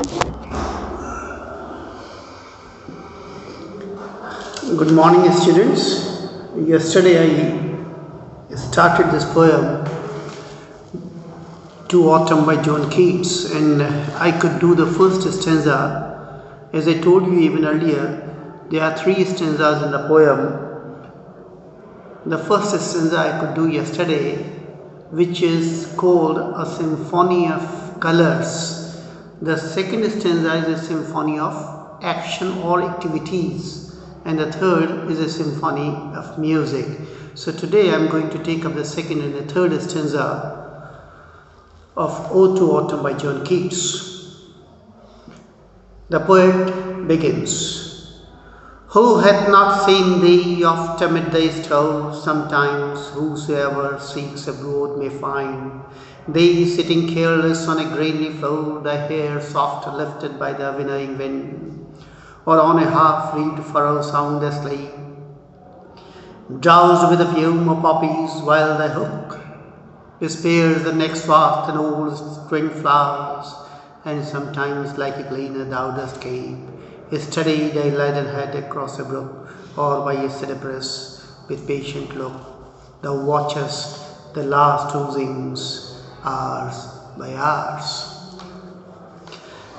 Good morning, students. Yesterday I started this poem, To Autumn by John Keats, and I could do the first stanza. As I told you even earlier, there are three stanzas in the poem. The first stanza I could do yesterday, which is called A Symphony of Colors. The second stanza is a symphony of action or activities, and the third is a symphony of music. So today I am going to take up the second and the third stanza of Ode to Autumn by John Keats. The poet begins, Who hath not seen thee oft amid thy store? Sometimes whosoever seeks abroad may find thee sitting careless on a grainy floor, thy hair soft lifted by the winnowing wind, or on a half-reed furrow sound asleep, drowsed with the fume of poppies, while thy hook spares the next vast and old twin flowers, and sometimes like a gleaner thou dost keep steady thy laden head across a brook, or by a cypress with patient look thou watchest the last oozings hours by hours.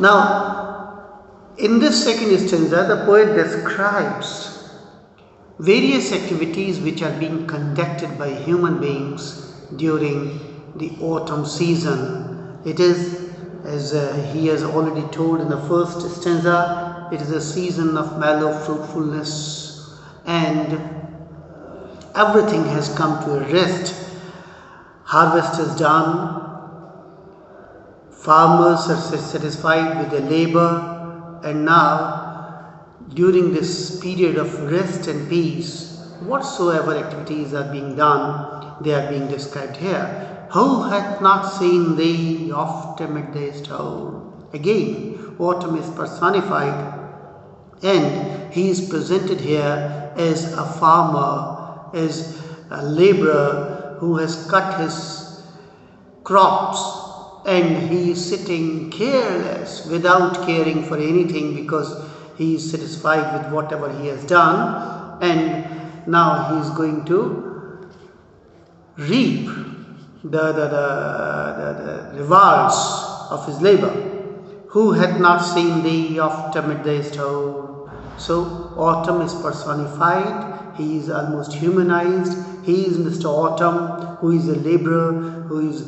Now, in this second stanza, the poet describes various activities which are being conducted by human beings during the autumn season. It is, as he has already told in the first stanza, it is a season of mellow fruitfulness, and everything has come to a rest. Harvest is done, farmers are satisfied with their labor, and now during this period of rest and peace, whatsoever activities are being done, they are being described here. Who hath not seen thee oft amid thy store? Again, autumn is personified, and he is presented here as a farmer, as a laborer who has cut his crops, and he is sitting careless without caring for anything because he is satisfied with whatever he has done, and now he is going to reap the rewards of his labor. Who hath not seen thee oft amid thy store? So autumn is personified, he is almost humanized. He is Mr. Autumn, who is a laborer, who is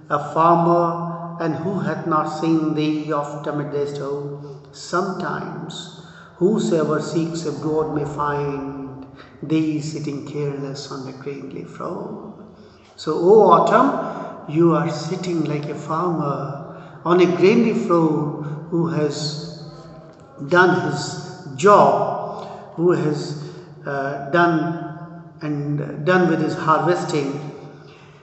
a farmer, and who hath not seen thee oft amid thy store? Sometimes whosoever seeks abroad may find thee sitting careless on the grainly floor. So, O autumn, you are sitting like a farmer on a grainy floor who has done his job, who has done with his harvesting.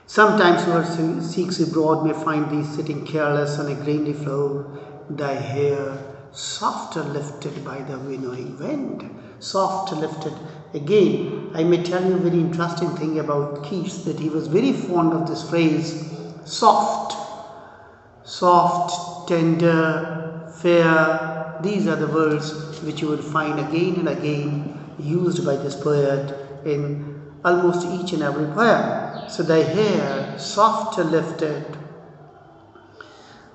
Sometimes whoever seeks abroad may find thee sitting careless on a grainy floor, thy hair softer lifted by the winnowing wind. Soft lifted. Again, I may tell you a very interesting thing about Keats, that he was very fond of this phrase, soft. Soft, tender, fair. These are the words which you will find again and again used by this poet in almost each and every poem. So thy hair soft lifted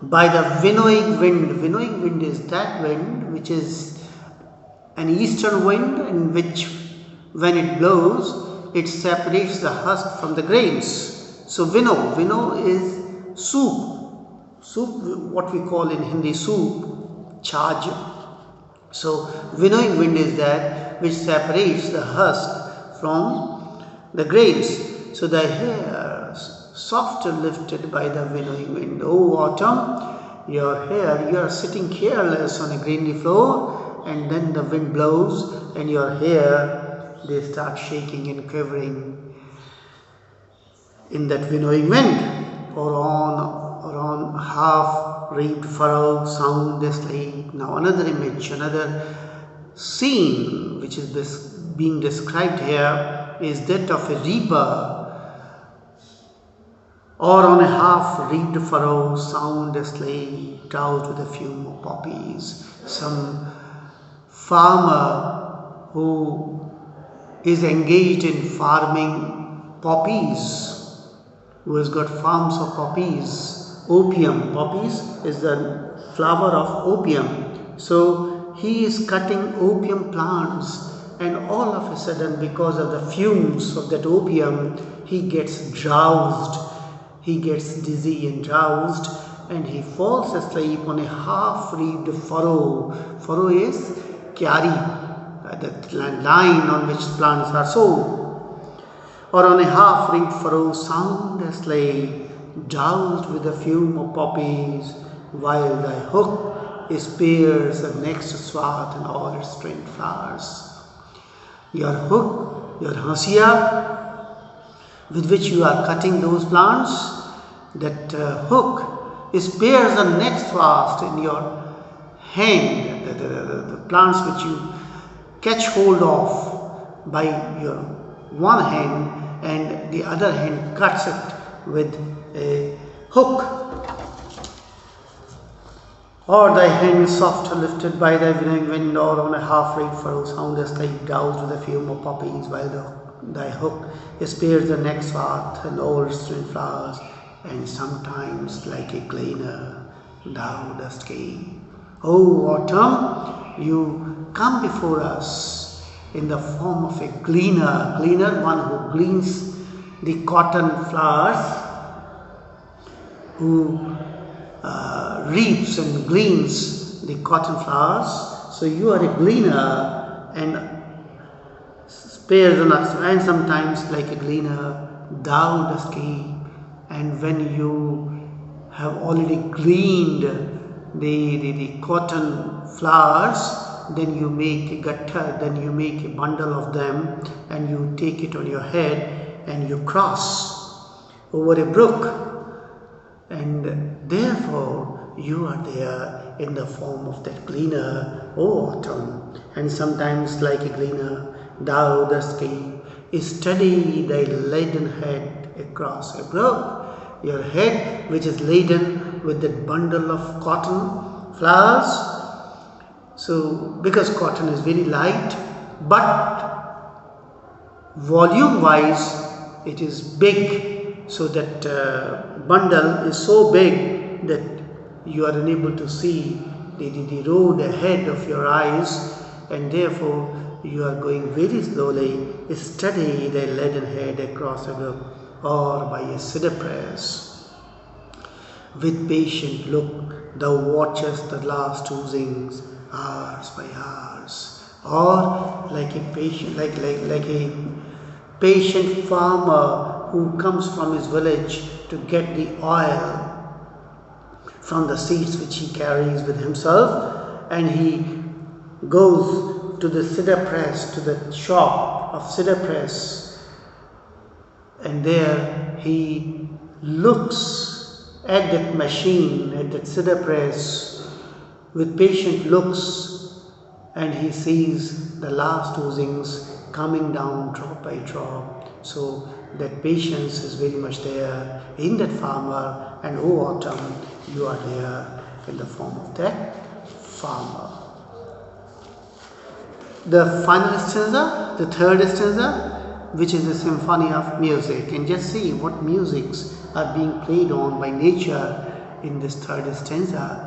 by the winnowing wind. Winnowing wind is that wind which is an eastern wind, in which when it blows, it separates the husk from the grains. So winnow is soup, what we call in Hindi soup, charge. So winnowing wind is that which separates the husk from the grains. So the hair softer lifted by the winnowing wind. O autumn, your hair, you are sitting careless on a grainy floor, and then the wind blows and your hair, they start shaking and quivering in that winnowing wind, or on half-reaped furrow sound asleep. Now another image, another scene which is being described here is that of a reaper Or on a half-reaped furrow, sound a sleigh, drowsed with a fume of poppies. Some farmer who is engaged in farming poppies, who has got farms of poppies, opium. Poppies is the flower of opium. So he is cutting opium plants, and all of a sudden, because of the fumes of that opium, he gets drowsed. He gets dizzy and drowsed, and he falls asleep on a half-reaped furrow. Furrow is kyari, the line on which plants are sown. Or on a half-reaped furrow, sound a sleigh, drowsed with the fume of poppies, while thy hook spears the next swath and all its strange flowers. Your hook, your hasiya, with which you are cutting those plants, that hook spears the next swath in your hand, the plants which you catch hold of by your one hand, and the other hand cuts it with a hook. Or thy hand soft lifted by thy wind, or on a half-reaped furrow, sound as like doused with the fume of poppies, while thy hook spears the next swath and all strange flowers, and sometimes like a gleaner thou dost gain. O autumn, you come before us in the form of a gleaner, one who gleans the cotton flowers, who reaps and gleans the cotton flowers. So you are a gleaner and spares the nuts, and sometimes like a gleaner thou dost gain. And when you have already gleaned the cotton flowers, then you make a gatta, then you make a bundle of them, and you take it on your head and you cross over a brook. And therefore you are there in the form of that gleaner, O autumn. And sometimes like a gleaner thou dost gain, steady thy laden head across a brook. Your head which is laden with that bundle of cotton flowers. So because cotton is very light, but volume wise it is big, so that bundle is so big that you are unable to see the road ahead of your eyes, and therefore you are going very slowly, steady thy laden head across a brook, or by a cypress. With patient look thou watchest the last oozings, hours by hours. Or like a patient farmer who comes from his village to get the oil from the seeds which he carries with himself, and he goes to the cider press, to the shop of cider press, and there he looks at that machine, at that cider press, with patient looks, and he sees the last oozings coming down drop by drop. So that patience is very much there in that farmer, and O autumn, you are there in the form of that farmer. The final stanza, the third stanza, which is a symphony of music, and just see what musics are being played on by nature in this third stanza.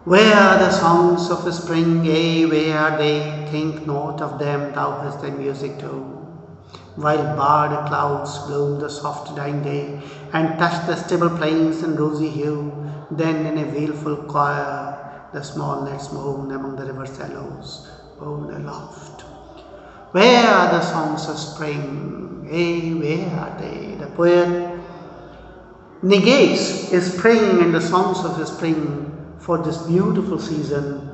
Where are the songs of spring? Yea, where are they? Think not of them, thou hast thy music too. While barred clouds bloom the soft dying day, and touch the stable plains in rosy hue, then in a wailful choir the small nets moan among the river shallows, moan aloft. Where are the songs of spring? Hey, where are they? The poet negates spring and the songs of spring for this beautiful season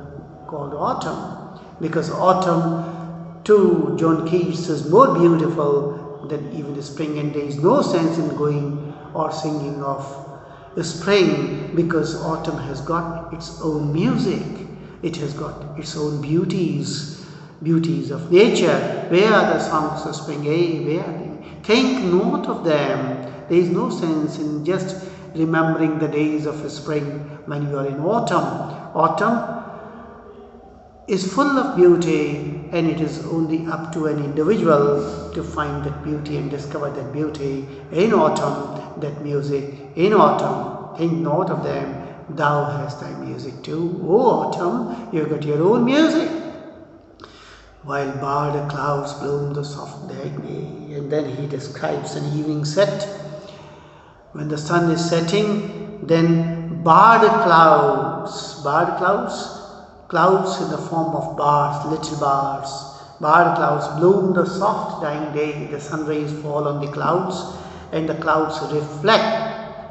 called autumn, because autumn to John Keats is more beautiful than even spring, and there is no sense in going or singing of spring, because autumn has got its own music, it has got its own beauties of nature. Where are the songs of spring? Hey, where are they? Think not of them, There is no sense in just remembering the days of spring when you are in autumn. Autumn is full of beauty, and it is only up to an individual to find that beauty and discover that beauty in autumn, that music in autumn. Think not of them, thou hast thy music too. O autumn, you got your own music. While barred clouds bloom the soft day. And then he describes an evening set. When the sun is setting, then barred clouds in the form of bars, little bars, barred clouds bloom the soft dying day. The sun rays fall on the clouds, and the clouds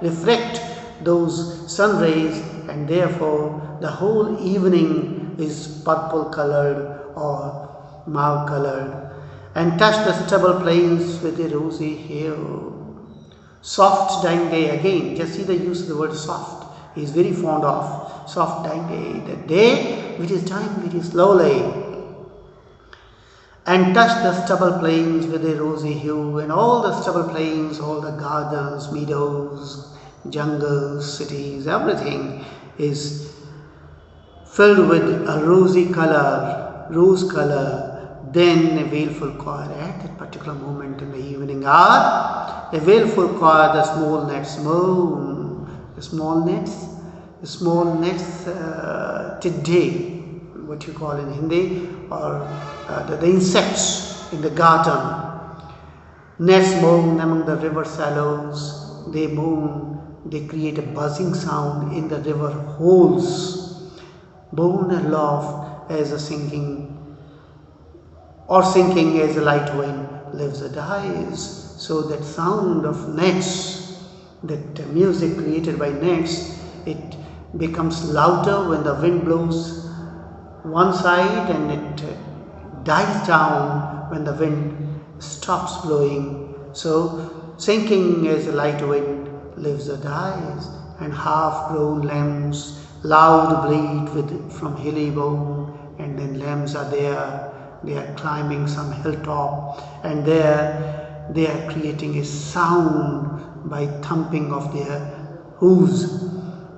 reflect those sun rays, and therefore the whole evening is purple colored or mauve colored, and touch the stubble plains with a rosy hue. Soft dying day again, just see the use of the word soft. He is very fond of soft dying day, the day which is dying very slowly, and touch the stubble plains with a rosy hue. And all the stubble plains, all the gardens, meadows, jungles, cities, everything is filled with a rosy color, rose color. Then a wailful choir at that particular moment in the evening hour, a wailful choir, the small nets moan, the small nets today, what you call in Hindi, or the insects in the garden. Nets moan among the river shallows, they moan, they create a buzzing sound in the river holes. Moan and laugh as a sinking as a light wind lives or dies. So that sound of nets, that music created by nets, it becomes louder when the wind blows one side, and it dies down when the wind stops blowing. So sinking as a light wind lives or dies, and half-grown lambs loud bleat from hilly bone, and then lambs are there. They are climbing some hilltop, and there they are creating a sound by thumping of their hooves.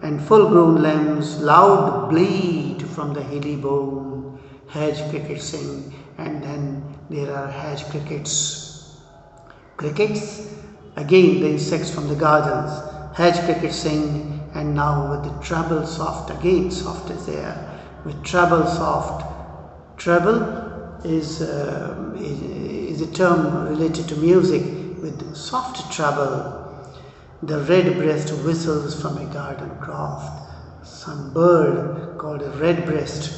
And full-grown lambs loud bleat from the hilly bone. Hedge crickets sing, and then there are hedge crickets. Crickets, again the insects from the gardens. Hedge crickets sing, and now with the treble soft, again soft is there, with treble soft. Treble is a term related to music with soft treble. The redbreast whistles from a garden croft. Some bird called a redbreast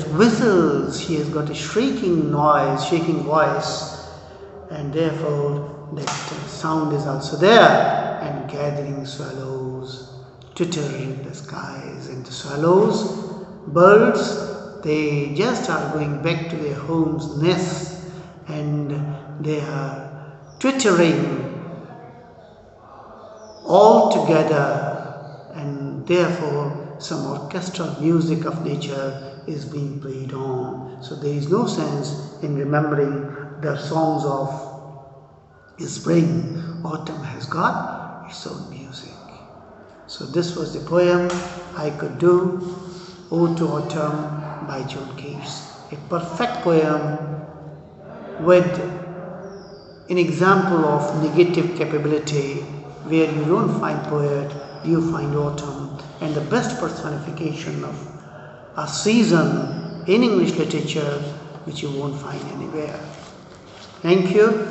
whistles. He has got a shrieking noise, shaking voice, and therefore that sound is also there. And gathering swallows twitter in the skies, and the swallows, birds, they just are going back to their homes, nests, and they are twittering all together, and therefore some orchestral music of nature is being played on. So there is no sense in remembering the songs of spring. Autumn has got its own music. So this was the poem I could do, Ode to Autumn by John Keats. A perfect poem with an example of negative capability, where you don't find poet, you find autumn, and the best personification of a season in English literature which you won't find anywhere. Thank you.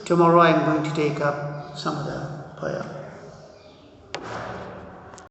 Tomorrow I am going to take up some other poem.